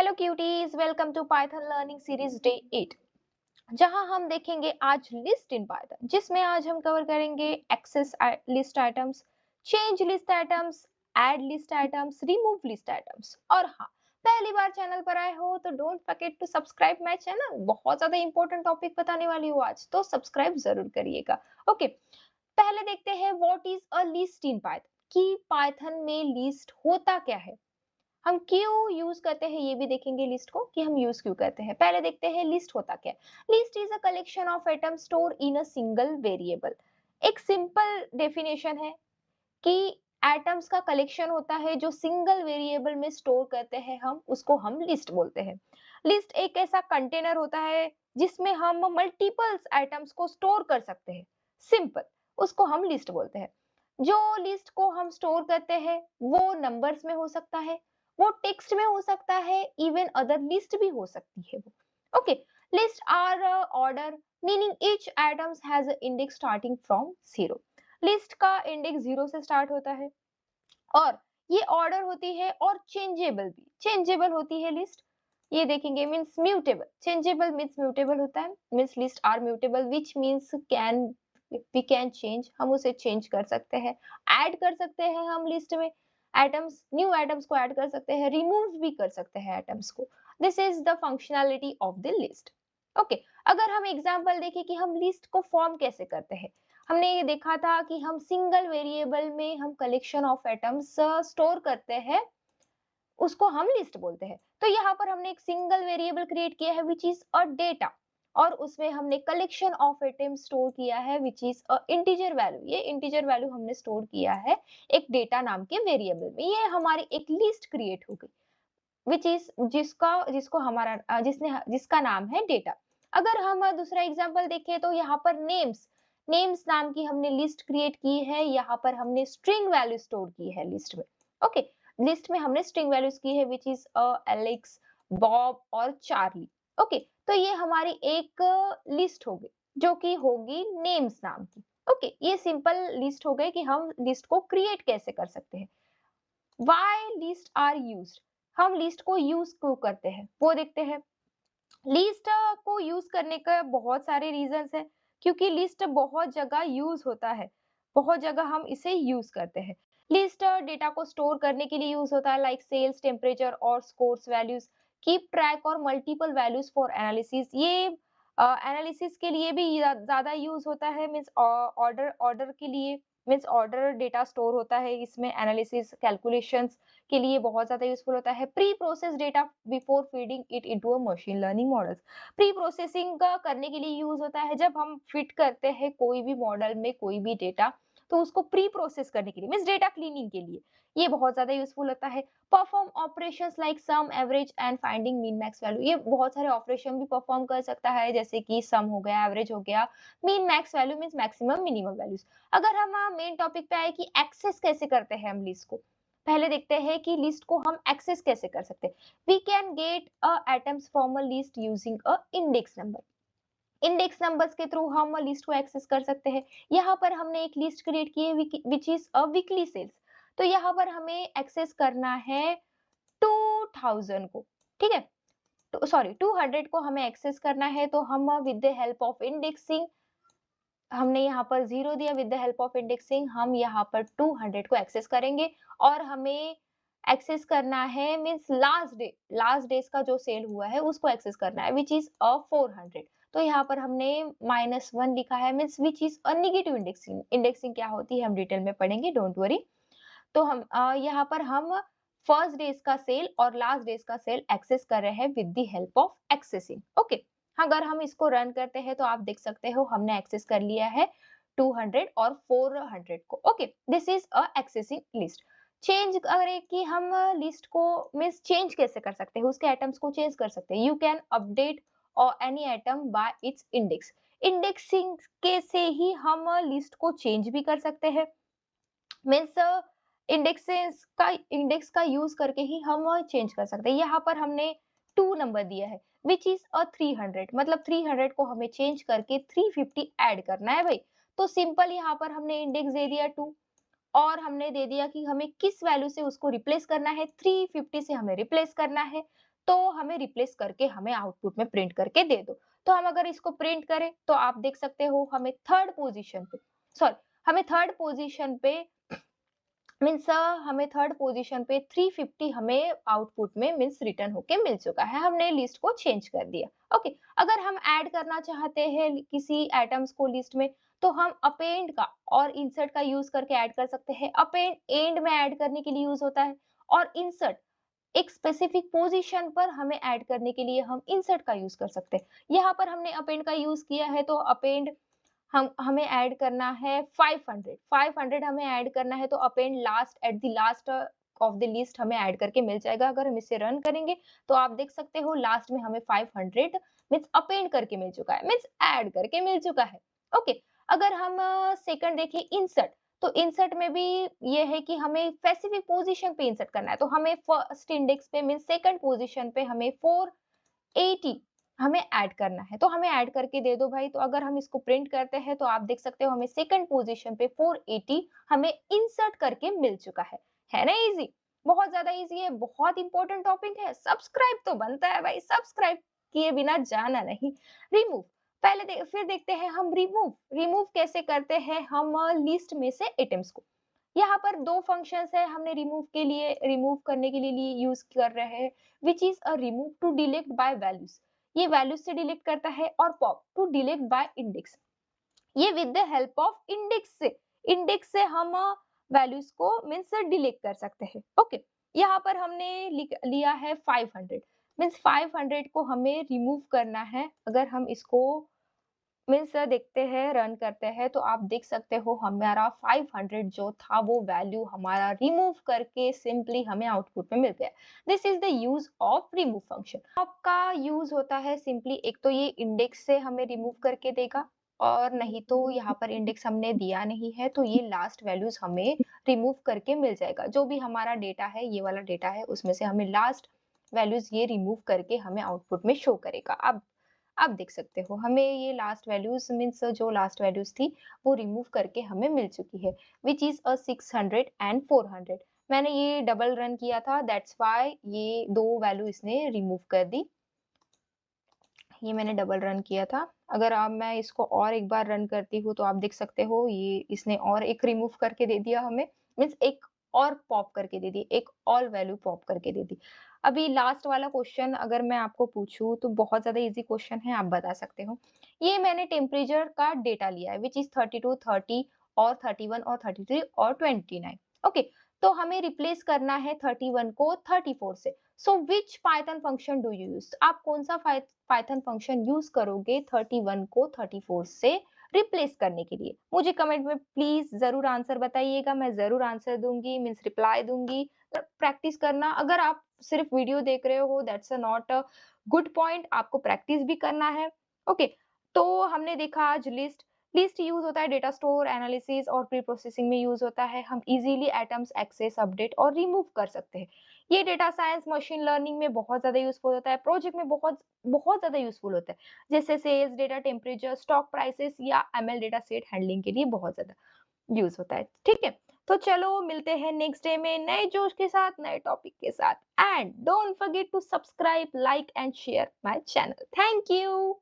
Hello cuties, welcome to Python learning series day 8, जहां हम देखेंगे आज लिस्ट इन पाइथन, जिसमें आज हम कवर करेंगे access list items, change list items, add list items, remove list items. और हाँ, पहली बार चैनल पर आए हो तो don't forget to subscribe my channel. बहुत ज्यादा इंपॉर्टेंट टॉपिक बताने वाली हूँ आज, तो सब्सक्राइब जरूर करिएगा। ओके, पहले देखते हैं what is a list in Python, कि पाइथन में लिस्ट होता क्या है, हम क्यों यूज करते हैं ये भी देखेंगे लिस्ट को, कि हम यूज क्यों करते हैं। पहले देखते हैं लिस्ट होता क्या है। List is a collection of item store in a single variable. एक सिंपल डेफिनेशन है कि एटम्स का कलेक्शन होता है जो सिंगल वेरिएबल में स्टोर करते हैं, हम उसको हम लिस्ट बोलते हैं। लिस्ट एक ऐसा कंटेनर होता है जिसमें हम मल्टीपल्स आइटम्स को स्टोर कर सकते हैं। सिंपल, उसको हम लिस्ट बोलते हैं। जो लिस्ट को हम स्टोर करते हैं वो नंबर्स में हो सकता है, वो टेक्स्ट में हो सकता है, इवन अदर लिस्ट भी हो सकती है वो। Okay, list are order, meaning each items has index starting from 0। List का इंडेक्स 0 से स्टार्ट होता है और ये ऑर्डर होती है और चेंजेबल भी, चेंजेबल होती है लिस्ट। ये देखेंगे means mutable, changeable means mutable होता है, means list are mutable which means can we can change, हम उसे चेंज कर सकते हैं, ऐड कर सकते हैं हम लिस्ट में एटम्स, न्यू एटम्स को ऐड कर सकते हैं, रिमूव भी कर सकते हैं एटम्स को। This is the functionality of the list. Okay, अगर हम एग्जांपल देखें कि हम लिस्ट को फॉर्म कैसे करते हैं, हमने ये देखा था कि हम सिंगल वेरिएबल में हम कलेक्शन ऑफ एटम्स स्टोर करते हैं, उसको हम लिस्ट बोलते हैं। तो यहाँ पर हमने एक सिंगल वेरिएबल क्रिएट किया है विच इज अ डेटा, और उसमें हमने कलेक्शन ऑफ एटम्स स्टोर किया है which is a integer value. ये इंटीजर वैल्यू हमने स्टोर किया है एक डेटा नाम के वेरिएबल में। ये हमारी एक लिस्ट क्रिएट हो गई विच इज जिसका जिसको हमारा जिसका नाम है डेटा। अगर हम दूसरा एग्जांपल देखें तो यहाँ पर नेम्स, नेम्स नाम की हमने लिस्ट क्रिएट की है। यहाँ पर हमने स्ट्रिंग वैल्यू स्टोर की है लिस्ट में। ओके, लिस्ट में हमने स्ट्रिंग वैल्यूज की है विच इज एलेक्स, बॉब और चार्ली। ओके, तो ये हमारी एक लिस्ट होगी जो कि होगी नेम्स नाम की। ओके, ये सिंपल लिस्ट हो गई कि हम लिस्ट को क्रिएट कैसे कर सकते हैं। व्हाई लिस्ट आर यूज्ड, हम लिस्ट को यूज क्यों करते हैं वो देखते हैं। लिस्ट को यूज करने का बहुत सारे रीजंस है, क्योंकि लिस्ट बहुत जगह यूज होता है, बहुत जगह हम इसे यूज करते हैं। लिस्ट डेटा को स्टोर करने के लिए यूज होता है, लाइक सेल्स, टेम्परेचर और स्कोर्स वैल्यूज, कीप ट्रैक और मल्टीपल वैल्यूज फॉर एनालिसिस। ये एनालिसिस के लिए भी ज्यादा यूज होता है, मीन्स ऑर्डर ऑर्डर के लिए, मीन्स ऑर्डर डेटा स्टोर होता है इसमें, एनालिसिस कैलकुलेशंस के लिए बहुत ज्यादा यूजफुल होता है। Pre process data before feeding it into a machine learning models, pre processing का करने के लिए यूज होता है। जब हम फिट करते हैं कोई भी मॉडल में कोई भी डेटा, तो उसको प्री प्रोसेस करने के लिए, मीन्स डेटा क्लीनिंग के लिए ये बहुत ज्यादा यूजफुल होता है। Perform operations like sum, average and finding mean max value, ये बहुत सारे ऑपरेशन भी परफॉर्म कर सकता है, जैसे कि सम हो गया, एवरेज हो गया, mean max value means maximum minimum values. अगर हम मेन टॉपिक पे आए कि एक्सेस कैसे करते हैं हम लिस्ट को, पहले देखते हैं कि लिस्ट को हम एक्सेस कैसे कर सकते हैं। We can get items from a list using a index number. Index numbers के थ्रू हम लिस्ट को एक्सेस कर सकते हैं। यहाँ पर हमने एक लिस्ट क्रिएट की है which is a weekly sales. तो यहाँ पर हमें एक्सेस करना है 2000 को, ठीक है, तो सॉरी 200 को हमें एक्सेस करना है। तो हम with the help of indexing, हमने यहाँ पर 0 दिया, with the help of indexing हम यहाँ पर 200 को एक्सेस करेंगे। और हमें एक्सेस करना है means last day, last days का जो सेल हुआ है उसको एक्सेस करना है विच इज अ 400। तो यहाँ पर हमने -1 लिखा है, means which is a negative indexing. Indexing क्या होती है हम डिटेल में पढ़ेंगे, डोंट वरी। तो हम यहाँ पर हम फर्स्ट डेज का सेल और लास्ट डेज का सेल एक्सेस कर रहे हैं with the help of accessing. Okay, अगर हम इसको रन करते हैं तो आप देख सकते हो हमने एक्सेस कर लिया है 200 और 400 को। Okay, this is a accessing list. Change करें कि हम लिस्ट को मींस चेंज कैसे कर सकते हैं, उसके आइटम्स को चेंज कर सकते हैं। यू कैन अपडेट और any item by it's index. Indexing के से ही हम लिस्ट को चेंज भी कर सकते हैं, मीन्स इंडेक्स का यूज करके ही हम चेंज कर सकते हैं। यहाँ पर हमने 2 नंबर दिया है विच इज अ 300, मतलब 300 को हमें चेंज करके 350 ऐड करना है भाई। तो सिंपल यहाँ पर हमने इंडेक्स दे दिया 2, और हमने दे दिया कि हमें किस वैल्यू से उसको रिप्लेस करना है, 350 से हमें रिप्लेस करना है। तो हमें रिप्लेस करके हमें आउटपुट में प्रिंट करके दे दो। तो हम अगर इसको प्रिंट करें तो आप देख सकते हो हमें थर्ड पोजीशन पे, सॉरी, हमें थर्ड पोजीशन पे मीन्स हमें थर्ड पोजीशन पे 350 हमें आउटपुट में मीन्स रिटर्न होके मिल चुका है। हमने लिस्ट को चेंज कर दिया। ओके, अगर हम ऐड करना चाहते हैं किसी एटम्स को लिस्ट में, तो हम अपेंड का और इंसर्ट का यूज करके ऐड कर सकते हैं। अपेंड एंड में ऐड करने के लिए यूज होता है, और इंसर्ट एक स्पेसिफिक पोजीशन पर हमें ऐड करने के लिए हम इंसर्ट का यूज कर सकते हैं। यहाँ पर हमने अपेंड का यूज किया है, तो अपेंड हम हमें ऐड करना है 500 हमें ऐड करना है, तो append last at the last of the list हमें ऐड करके मिल जाएगा। अगर हम इसे रन करेंगे तो आप देख सकते हो लास्ट में हमें 500 मीन्स अपेंड करके मिल चुका है, मीन्स ऐड करके मिल चुका है। ओके, अगर हम सेकंड देखिए इंसर्ट, तो इंसर्ट में भी ये है कि हमें स्पेसिफिक पोजीशन पे इंसर्ट करना है, तो हमें फर्स्ट इंडेक्स पे मीन्स सेकंड पोजीशन पे हमें 480 हमें ऐड करना है, तो हमें ऐड करके दे दो भाई। तो अगर हम इसको प्रिंट करते हैं तो आप देख सकते हो हमें सेकंड पोजीशन पे 480 हमें इंसर्ट करके मिल चुका है ना इजी? बहुत ज्यादा इजी है, बहुत इंपॉर्टेंट टॉपिक है। सब्सक्राइब तो बनता है भाई, सब्सक्राइब किए बिना जाना नहीं। रिमूव, फिर देखते हैं हम रिमूव रिमूव कैसे करते हैं हम लिस्ट में से आइटम्स को। यहाँ पर दो फंक्शंस है, हमने रिमूव करने के लिए यूज कर रहे हैं, which is a remove to delete by values, ये वैल्यूज से डिलीट करता है, और pop to delete by index, ये with the help of index से हम वैल्यूज को मीन्स डिलीट कर सकते हैं। ओके, यहाँ पर हमने लिया है 500 मीन्स 500 को हमें रिमूव करना है। अगर हम इसको मीन्स देखते हैं, रन करते हैं, तो आप देख सकते हो हमारा 500 जो था वो वैल्यू हमारा रिमूव करके सिंपली हमें आउटपुट में मिल गया। This is the use of remove function. आपका यूज होता है सिंपली, एक तो ये इंडेक्स से हमें रिमूव करके देगा, और नहीं तो यहाँ पर इंडेक्स हमने दिया नहीं है तो ये लास्ट वैल्यूज हमें रिमूव करके मिल जाएगा। जो भी हमारा डेटा है, ये वाला डेटा है, उसमें से हमें लास्ट वैल्यूज ये रिमूव करके हमें आउटपुट में शो करेगा। अब आप देख सकते हो हमें ये लास्ट वैल्यूज मीन्स जो लास्ट वैल्यूज थी वो रिमूव करके हमें मिल चुकी है, विच इज अ 600 एंड 400। मैंने ये डबल रन किया था, दैट्स व्हाई ये दो वैल्यू इसने रिमूव कर दी। ये मैंने डबल रन किया था। अगर आप मैं इसको और एक बार रन करती हूँ तो आप देख सकते हो ये इसने और एक रिमूव करके दे दिया हमें, मीन्स एक और पॉप करके दे दी, एक ऑल वैल्यू पॉप करके दे दी। अभी लास्ट वाला क्वेश्चन अगर मैं आपको पूछूं तो बहुत ज्यादा इजी क्वेश्चन है, आप बता सकते हो। ये मैंने टेम्परेचर का डेटा लिया है, विच इज 32, 30 और 31 और 33 और 29। ओके, तो हमें रिप्लेस करना है 31 को 34 से। So which Python function do you use, आप कौन सा पाइथन फंक्शन यूज करोगे 31 को 34 से रिप्लेस करने के लिए? मुझे कमेंट में प्लीज जरूर आंसर बताइएगा, मैं जरूर आंसर दूंगी, मीन्स रिप्लाई दूंगी। प्रैक्टिस करना, अगर आप सिर्फ वीडियो देख रहे हो that's a not a good point, आपको प्रैक्टिस भी करना है। ओके, तो हमने देखा आज लिस्ट यूज होता है डेटा स्टोर, एनालिसिस और प्री प्रोसेसिंग में यूज होता है। हम इजीली एटम्स एक्सेस, अपडेट और रिमूव कर सकते हैं। ये डेटा साइंस, मशीन लर्निंग में बहुत ज्यादा यूजफुल होता है, प्रोजेक्ट में बहुत बहुत ज्यादा यूजफुल होता है, जैसे sales data, temperature, stock prices या एमएल डेटा सेट हैंडलिंग के लिए बहुत ज्यादा यूज होता है। ठीक है, तो चलो मिलते हैं नेक्स्ट डे में नए जोश के साथ, नए टॉपिक के साथ। And don't forget to subscribe, like and share my channel. Thank you.